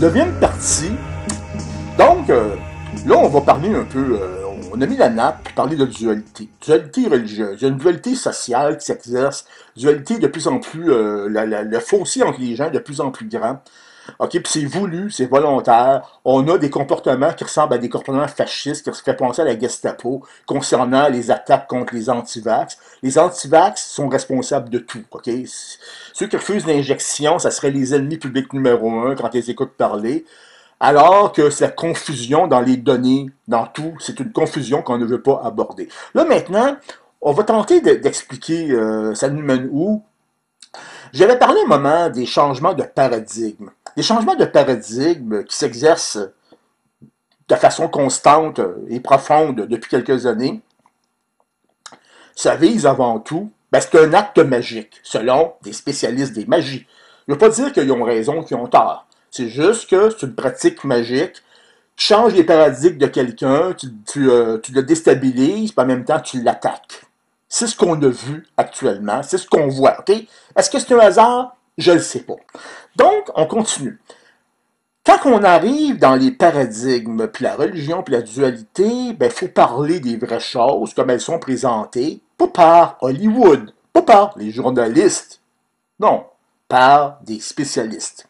Deuxième partie. Donc, là, on va parler un peu, on a mis la nappe pour parler de dualité. Dualité religieuse. Il y a une dualité sociale qui s'exerce, dualité de plus en plus, le fossé entre les gens est de plus en plus grand. OK, puis c'est voulu, c'est volontaire. On a des comportements qui ressemblent à des comportements fascistes, qui se fait penser à la Gestapo concernant les attaques contre les antivax. Les antivax sont responsables de tout, OK? Ceux qui refusent l'injection, ça serait les ennemis publics numéro un quand ils écoutent parler. Alors que c'est la confusion dans les données, dans tout, c'est une confusion qu'on ne veut pas aborder. Là maintenant, on va tenter d'expliquer ça nous mène où. J'avais parlé un moment des changements de paradigme. Des changements de paradigme qui s'exercent de façon constante et profonde depuis quelques années. Ça vise avant tout, c'est un acte magique, selon des spécialistes des magies. Je ne veux pas dire qu'ils ont raison, qu'ils ont tort. C'est juste que c'est une pratique magique. Tu changes les paradigmes de quelqu'un, tu le déstabilises, puis en même temps, tu l'attaques. C'est ce qu'on a vu actuellement, c'est ce qu'on voit, OK? Est-ce que c'est un hasard? Je ne le sais pas. Donc, on continue. Quand on arrive dans les paradigmes, puis la religion, puis la dualité, il faut parler des vraies choses comme elles sont présentées, pas par Hollywood, pas par les journalistes, non, par des spécialistes.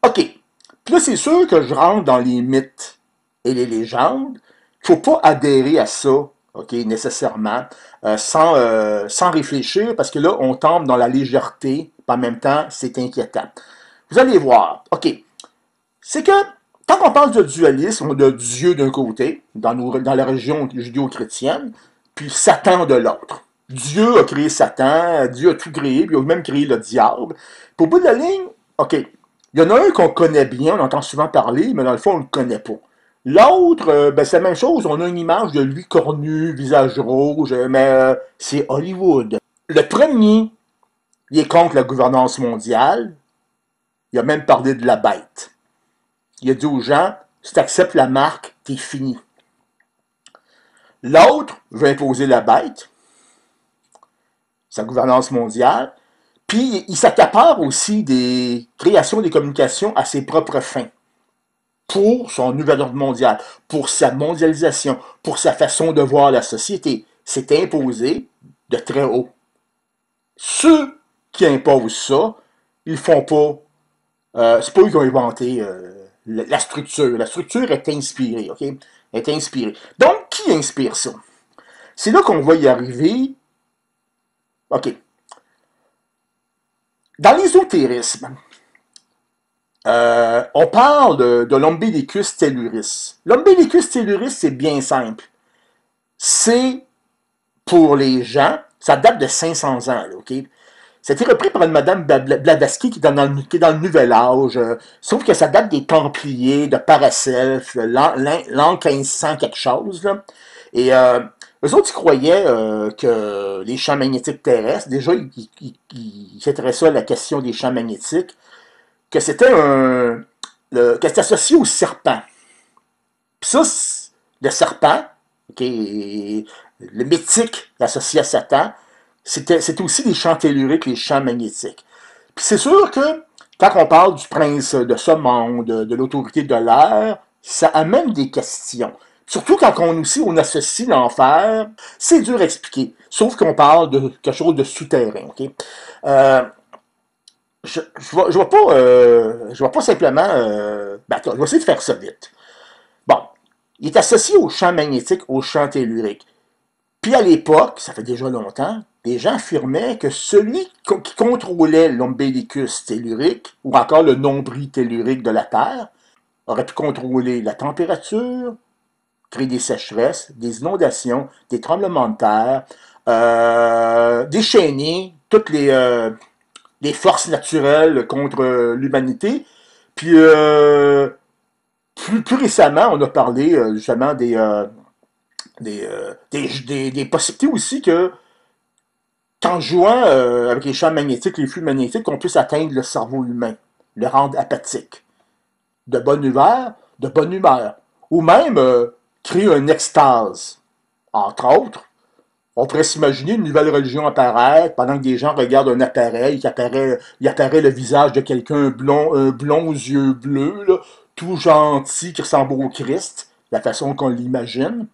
OK. Puis là, c'est sûr que je rentre dans les mythes et les légendes. Il ne faut pas adhérer à ça, OK, nécessairement, sans réfléchir, parce que là, on tombe dans la légèreté, puis en même temps, c'est inquiétant. Vous allez voir, OK, c'est que, quand on parle de dualisme, on a Dieu d'un côté, dans la religion judéo-chrétienne, puis Satan de l'autre. Dieu a créé Satan, Dieu a tout créé, puis il a même créé le diable. Puis au bout de la ligne, OK, il y en a un qu'on connaît bien, on entend souvent parler, mais dans le fond, on ne le connaît pas. L'autre, c'est la même chose, on a une image de lui cornu, visage rouge, mais c'est Hollywood. Le premier, il est contre la gouvernance mondiale, il a même parlé de la bête. Il a dit aux gens, si tu acceptes la marque, t'es fini. L'autre veut imposer la bête, sa gouvernance mondiale, puis il s'accapare aussi des créations des communications à ses propres fins. Pour son nouvel ordre mondial, pour sa mondialisation, pour sa façon de voir la société. C'est imposé de très haut. Ceux qui imposent ça, ils font pas... c'est pas eux qui ont inventé la structure. La structure est inspirée, OK? Est inspirée. Donc, qui inspire ça? C'est là qu'on va y arriver. OK. Dans l'ésotérisme, on parle de l'Umbilicus telluris. L'Umbilicus telluris, c'est bien simple. C'est, pour les gens, ça date de 500 ans, là, OK? C'était repris par une madame Blavatsky qui est dans le Nouvel Âge. Sauf que ça date des Templiers, de Paracelse, l'an 1500 quelque chose. Là. Et eux autres, ils croyaient que les champs magnétiques terrestres, déjà, ils s'intéressaient à la question des champs magnétiques, que c'était que c'était associé au serpent. Puis ça, le serpent, okay, le mythique associé à Satan, c'était aussi les champs telluriques, les champs magnétiques. Puis c'est sûr que quand on parle du prince de ce monde, de l'autorité de l'air, ça amène des questions. Surtout quand on associe l'enfer, c'est dur à expliquer. Sauf qu'on parle de quelque chose de souterrain. Okay? Je vais pas simplement... je vais essayer de faire ça vite. Bon, il est associé aux champs magnétiques, aux champs telluriques. Puis à l'époque, ça fait déjà longtemps, les gens affirmaient que celui qui contrôlait l'umbilicus tellurique, ou encore le nombril tellurique de la Terre, aurait pu contrôler la température, créer des sécheresses, des inondations, des tremblements de terre, déchaîner toutes les forces naturelles contre l'humanité. Puis plus récemment, on a parlé justement des possibilités aussi que qu'en jouant avec les champs magnétiques, les flux magnétiques, on puisse atteindre le cerveau humain, le rendre apathique, de bonne humeur, ou même créer une extase, entre autres, On pourrait s'imaginer une nouvelle religion apparaître pendant que des gens regardent un appareil, il apparaît le visage de quelqu'un blond aux yeux bleus, là, tout gentil, qui ressemble au Christ, la façon qu'on l'imagine.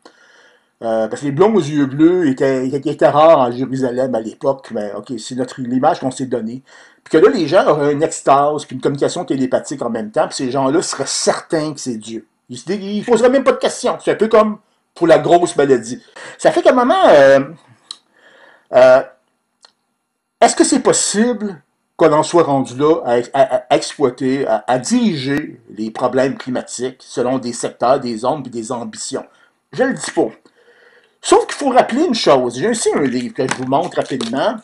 Parce que les blonds aux yeux bleus étaient rares en Jérusalem à l'époque, mais ok, c'est l'image qu'on s'est donnée. Puis que là, les gens auraient une extase, puis une communication télépathique en même temps, puis ces gens-là seraient certains que c'est Dieu. Ils ne poseraient même pas de questions. C'est un peu comme pour la grosse maladie. Ça fait qu'à un moment, euh, est-ce que c'est possible qu'on en soit rendu là à exploiter, à diriger les problèmes climatiques selon des secteurs, des zones et des ambitions? Je le dis pas. Sauf qu'il faut rappeler une chose. J'ai aussi un livre que je vous montre rapidement.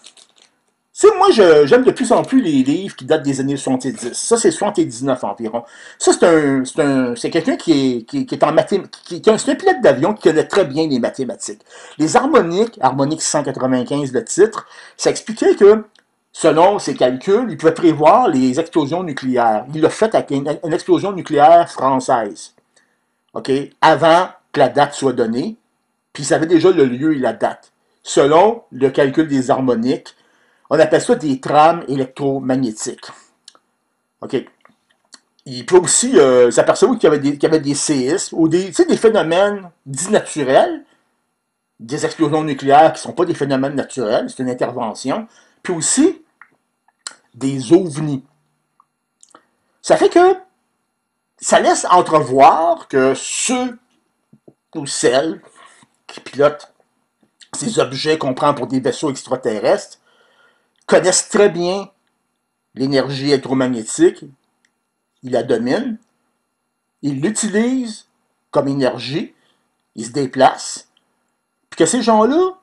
Tu sais, moi, j'aime de plus en plus les livres qui datent des années 70. Ça, c'est 79 environ. Ça, c'est quelqu'un qui est en mathématiques, c'est un pilote d'avion qui connaît très bien les mathématiques. Les harmoniques 195 le titre, ça expliquait que, selon ses calculs, il pouvait prévoir les explosions nucléaires. Il l'a fait avec une explosion nucléaire française. OK? Avant que la date soit donnée. Puis il savait déjà le lieu et la date. Selon le calcul des harmoniques, on appelle ça des trames électromagnétiques. OK. Il peut aussi s'apercevoir qu'il y avait des séismes ou des phénomènes dits naturels, des explosions nucléaires qui ne sont pas des phénomènes naturels, c'est une intervention, puis aussi des ovnis. Ça fait que ça laisse entrevoir que ceux ou celles qui pilotent ces objets qu'on prend pour des vaisseaux extraterrestres connaissent très bien l'énergie électromagnétique, ils la dominent, ils l'utilisent comme énergie, ils se déplacent, puis que ces gens-là,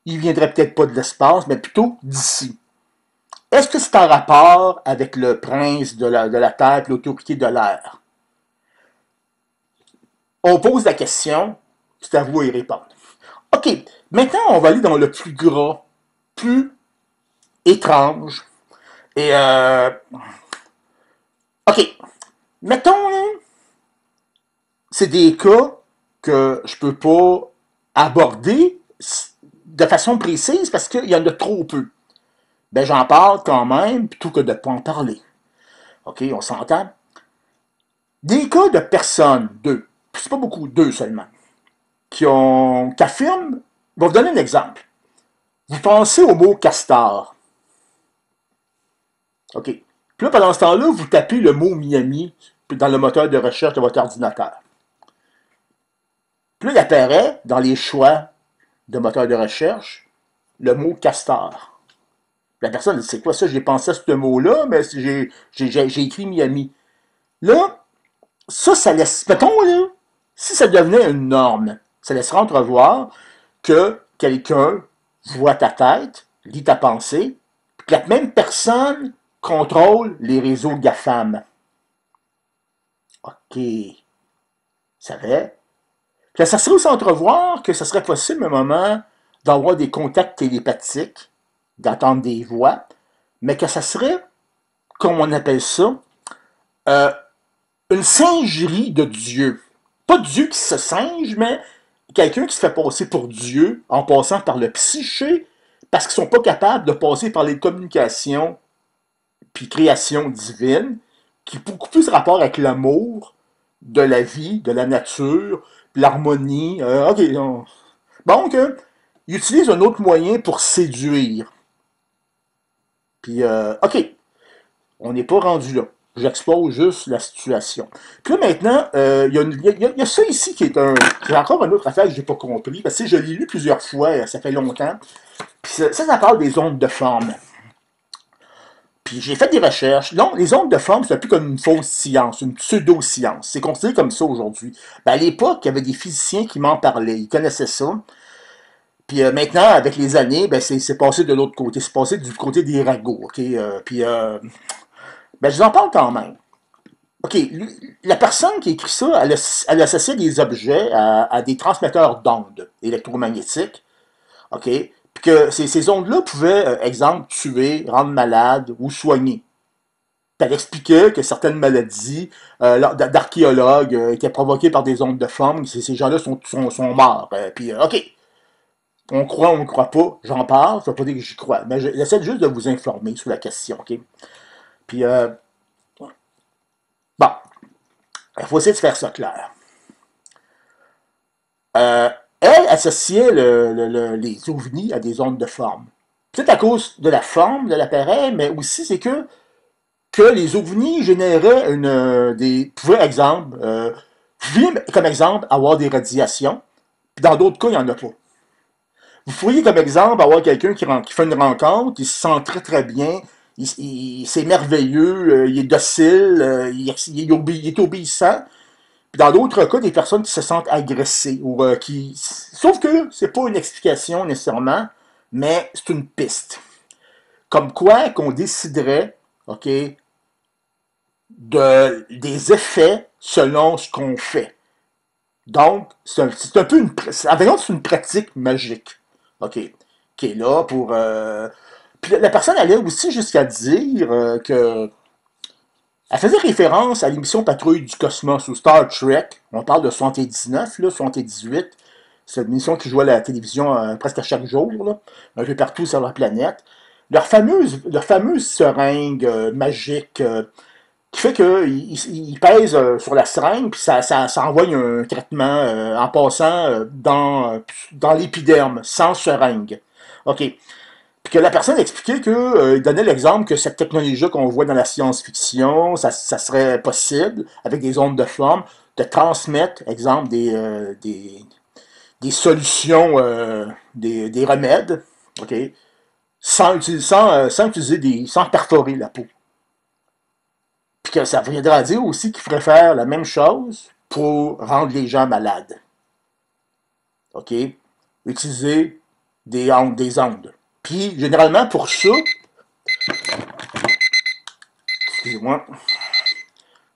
ils viendraient peut-être pas de l'espace, mais plutôt d'ici. Est-ce que c'est en rapport avec le prince de la Terre et l'autorité de l'air? On pose la question, c'est à vous à y répondre. OK, maintenant on va aller dans le plus gras, plus étrange. Et OK, mettons, c'est des cas que je peux pas aborder de façon précise parce qu'il y en a trop peu. Ben j'en parle quand même plutôt que de ne pas en parler. OK, on s'entend? Des cas de personnes, deux, c'est pas beaucoup, deux seulement, qui affirment, je vais vous donner un exemple. Vous pensez au mot castor. OK. Puis là, pendant ce temps-là, vous tapez le mot Miami dans le moteur de recherche de votre ordinateur. Puis là, il apparaît dans les choix de moteur de recherche le mot castor. La personne dit, c'est quoi ça? J'ai pensé à ce mot-là, mais j'ai écrit Miami. Là, ça laisse, mettons, là, si ça devenait une norme, ça laissera entrevoir que quelqu'un voit ta tête, lit ta pensée, puis que la même personne contrôle les réseaux GAFAM. OK. Ça va? Puis ça serait aussi entrevoir que ça serait possible à un moment d'avoir des contacts télépathiques, d'entendre des voix, mais que ça serait, comme on appelle ça, euh, une singerie de Dieu. Pas Dieu qui se singe, mais quelqu'un qui se fait passer pour Dieu en passant par le psyché parce qu'ils ne sont pas capables de passer par les communications puis création divine qui ont beaucoup plus rapport avec l'amour de la vie, de la nature, l'harmonie. OK. Donc, ils utilisent un autre moyen pour séduire. Puis, OK, on n'est pas rendu là. J'expose juste la situation. Puis là, maintenant, il y a ça ici qui est c'est encore une autre affaire que je n'ai pas compris, parce que je l'ai lu plusieurs fois, ça fait longtemps. Puis ça parle des ondes de forme. Puis j'ai fait des recherches. Non, les ondes de forme, c'est un peu comme une fausse science, une pseudo-science. C'est considéré comme ça aujourd'hui. Ben, à l'époque, il y avait des physiciens qui m'en parlaient. Ils connaissaient ça. Puis maintenant, avec les années, ben, c'est passé de l'autre côté. C'est passé du côté des ragots. OK? Puis ben, je vous en parle quand même. OK, la personne qui écrit ça, elle associe des objets à des transmetteurs d'ondes électromagnétiques. OK? Puis que ces ondes-là pouvaient, exemple, tuer, rendre malade ou soigner. Puis elle expliquait que certaines maladies d'archéologues étaient provoquées par des ondes de forme. Ces gens-là sont morts. Puis, OK. On croit, on ne croit pas, j'en parle, ça ne veut pas dire que j'y crois, mais j'essaie juste de vous informer sur la question, OK? Puis, bon, il faut essayer de faire ça clair. Elle associait les ovnis à des ondes de forme. Peut-être à cause de la forme de l'appareil, mais aussi c'est que les ovnis généraient pouvaient, exemple, comme exemple, avoir des radiations, puis dans d'autres cas, il n'y en a pas. Vous pourriez, comme exemple, avoir quelqu'un qui fait une rencontre, il se sent très très bien, c'est merveilleux, il est docile, il est obéissant. Puis dans d'autres cas, des personnes qui se sentent agressées ou qui. Sauf que c'est pas une explication nécessairement, mais c'est une piste. Comme quoi qu'on déciderait, OK, des effets selon ce qu'on fait. Donc, c'est un peu c'est une pratique magique, OK, qui est là pour. Puis la personne allait aussi jusqu'à dire que. Elle faisait référence à l'émission Patrouille du Cosmos ou Star Trek. On parle de 79, là, 78. C'est une émission qui jouait à la télévision presque à chaque jour, là, un peu partout sur la planète. Leur fameuse seringue magique qui fait qu'ils pèsent sur la seringue, puis ça envoie un traitement en passant dans l'épiderme, sans seringue. OK. Puis que la personne expliquait que, il donnait l'exemple que cette technologie qu'on voit dans la science-fiction, ça serait possible, avec des ondes de forme, de transmettre, exemple, des solutions, des remèdes, OK, sans perforer la peau. Puis que ça viendra dire aussi qu'il ferait faire la même chose pour rendre les gens malades. OK? Utiliser des ondes. Puis, généralement, pour ça, excusez-moi,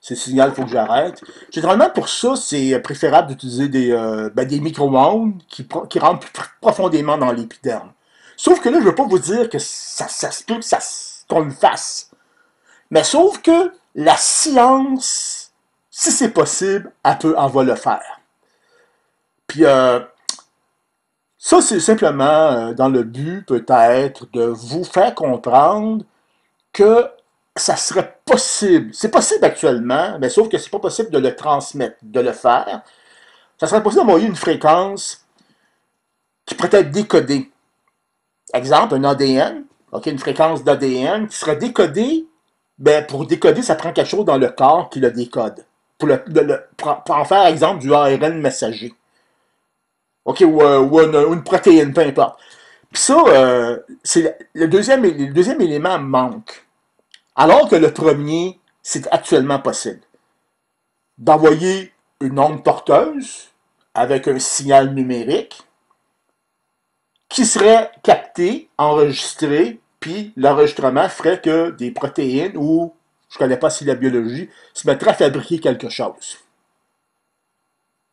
c'est le signal, il faut que j'arrête. Généralement, pour ça, c'est préférable d'utiliser des micro-ondes qui rentrent plus profondément dans l'épiderme. Sauf que là, je ne veux pas vous dire que ça se peut qu'on le fasse. Mais sauf que la science, si c'est possible, elle va le faire. Puis, ça, c'est simplement dans le but, peut-être, de vous faire comprendre que ça serait possible. C'est possible actuellement, mais sauf que c'est pas possible de le transmettre, de le faire. Ça serait possible d'envoyer une fréquence qui pourrait être décodée. Exemple, un ADN, OK, une fréquence d'ADN qui serait décodée. Ben, pour décoder, ça prend quelque chose dans le corps qui le décode. Pour en faire, exemple, du ARN messager. OK, ou une protéine, peu importe. Puis ça, le deuxième élément manque. Alors que le premier, c'est actuellement possible. D'envoyer une onde porteuse avec un signal numérique qui serait capté, enregistré, puis l'enregistrement ferait que des protéines ou, je ne connais pas si la biologie, se mettraient à fabriquer quelque chose.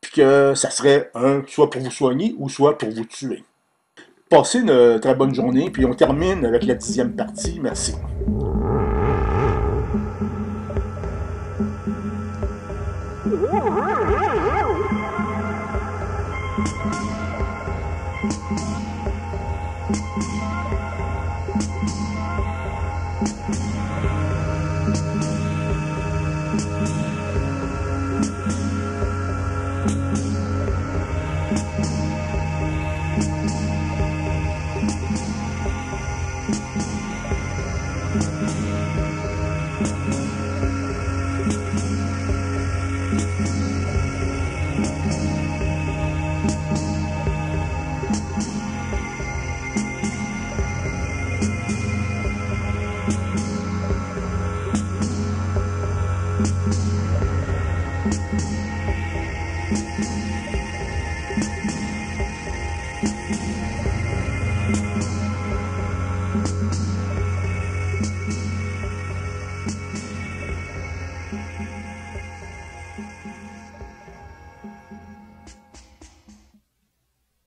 Puis que ça serait soit pour vous soigner ou soit pour vous tuer. Passez une très bonne journée, puis on termine avec la 10e partie. Merci.